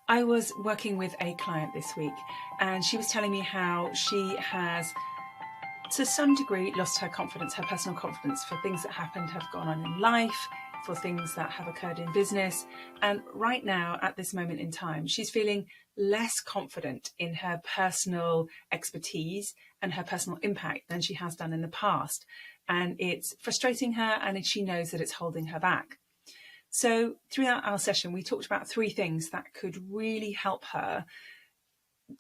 I was working with a client this week, and she was telling me how she has, to some degree, lost her confidence, her personal confidence, for things that have gone on in life, for things that have occurred in business. And right now, at this moment in time, she's feeling less confident in her personal expertise and her personal impact than she has done in the past. And it's frustrating her, and she knows that it's holding her back. So throughout our session, we talked about 3 things that could really help her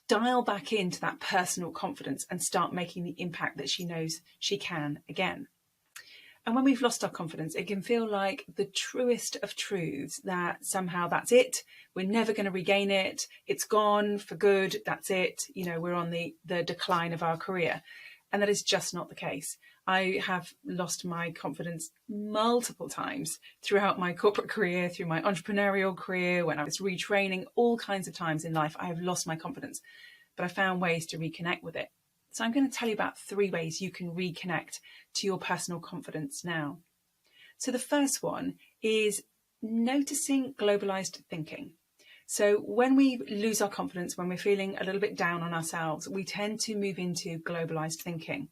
dial back into that personal confidence and start making the impact that she knows she can again. And when we've lost our confidence, it can feel like the truest of truths, that somehow that's it. We're never going to regain it. It's gone for good. That's it. We're on the decline of our career. And that is just not the case. I have lost my confidence multiple times throughout my corporate career, through my entrepreneurial career, when I was retraining, all kinds of times in life, I have lost my confidence, but I found ways to reconnect with it. So I'm going to tell you about 3 ways you can reconnect to your personal confidence now. So the first one is noticing globalized thinking. So when we lose our confidence, when we're feeling a little bit down on ourselves, we tend to move into globalized thinking.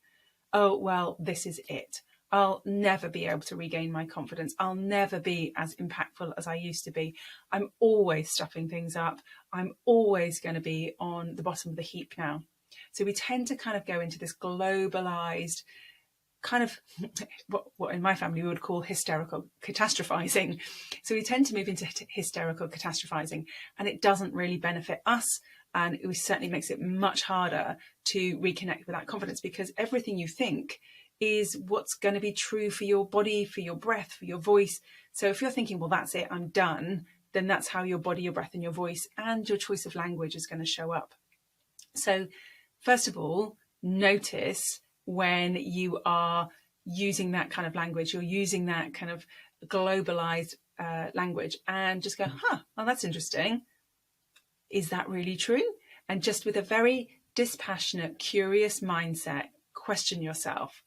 Oh, well, this is it. I'll never be able to regain my confidence. I'll never be as impactful as I used to be. I'm always stuffing things up. I'm always going to be on the bottom of the heap now. So we tend to kind of go into this globalized kind of what in my family we would call hysterical catastrophizing. So we tend to move into hysterical catastrophizing, and it doesn't really benefit us. And it certainly makes it much harder to reconnect with that confidence, because everything you think is what's going to be true for your body, for your breath, for your voice. So if you're thinking, well, that's it, I'm done, then that's how your body, your breath, and your voice and your choice of language is going to show up. So first of all, notice when you are using that kind of language, you're using that kind of globalized language, and just go, well, that's interesting. Is that really true? And just with a very dispassionate, curious mindset, question yourself.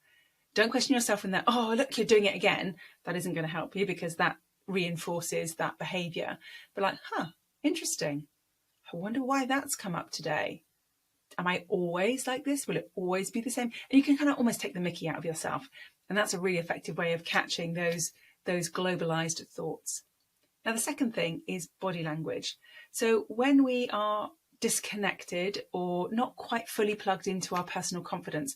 Don't question yourself in that, oh, look, you're doing it again. That isn't going to help you, because that reinforces that behavior. But like, interesting. I wonder why that's come up today. Am I always like this? Will it always be the same? And you can kind of almost take the mickey out of yourself. And that's a really effective way of catching those globalized thoughts. Now, the second thing is body language. So when we are disconnected or not quite fully plugged into our personal confidence,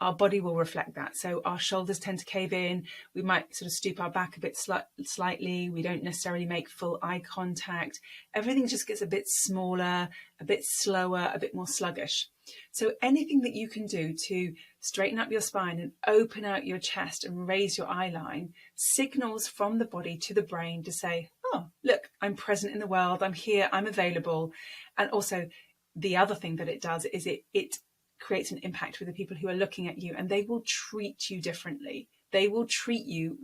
our body will reflect that. So our shoulders tend to cave in. We might sort of stoop our back a bit slightly. We don't necessarily make full eye contact. Everything just gets a bit smaller, a bit slower, a bit more sluggish. So anything that you can do to straighten up your spine and open out your chest and raise your eye line signals from the body to the brain to say, oh, look, I'm present in the world. I'm here. I'm available. And also the other thing that it does is it creates an impact with the people who are looking at you, and they will treat you differently. They will treat you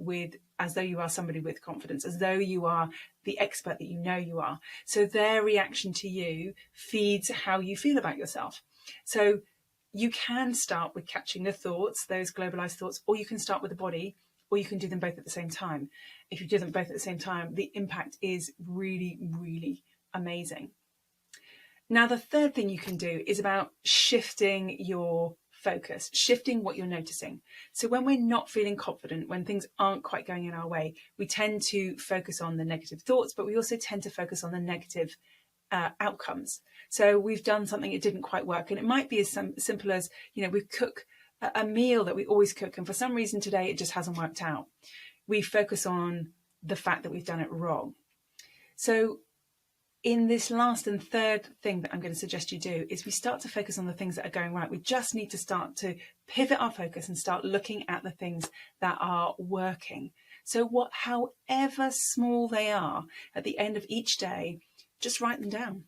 as though you are somebody with confidence, as though you are the expert that you know you are. So their reaction to you feeds how you feel about yourself. So you can start with catching the thoughts, those globalized thoughts, or you can start with the body, or you can do them both at the same time. If you do them both at the same time, the impact is really, really amazing. Now, the third thing you can do is about shifting your focus, shifting what you're noticing. So when we're not feeling confident, when things aren't quite going in our way, we tend to focus on the negative thoughts, but we also tend to focus on the negative outcomes. So we've done something, it didn't quite work. And it might be as simple as, we cook a meal that we always cook, and for some reason today it just hasn't worked out. We focus on the fact that we've done it wrong. So in this last and third thing that I'm going to suggest you do is we start to focus on the things that are going right. We just need to start to pivot our focus and start looking at the things that are working. So however small they are, at the end of each day, just write them down.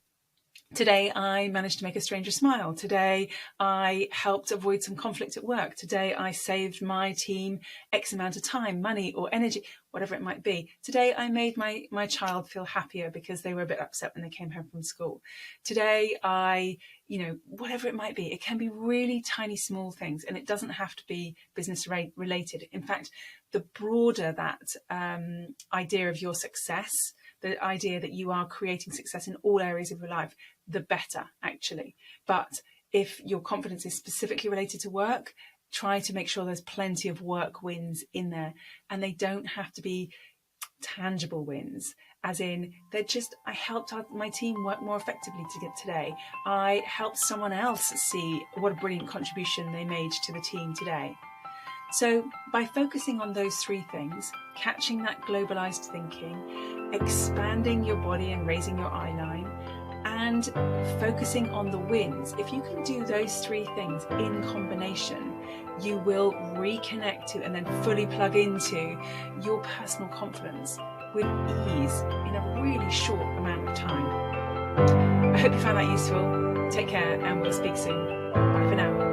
Today, I managed to make a stranger smile. Today, I helped avoid some conflict at work. Today, I saved my team X amount of time, money, or energy, whatever it might be. Today, I made my child feel happier because they were a bit upset when they came home from school. Today, whatever it might be. It can be really tiny, small things, and it doesn't have to be business related. In fact, the broader that idea of your success, the idea that you are creating success in all areas of your life, the better, actually. But if your confidence is specifically related to work, try to make sure there's plenty of work wins in there. And they don't have to be tangible wins, as in they're just, I helped my team work more effectively today. I helped someone else see what a brilliant contribution they made to the team today. So by focusing on those three things, catching that globalized thinking, expanding your body and raising your eye line, and focusing on the wins, if you can do those three things in combination, you will reconnect to and then fully plug into your personal confidence with ease in a really short amount of time. I hope you found that useful. Take care and we'll speak soon. Bye for now.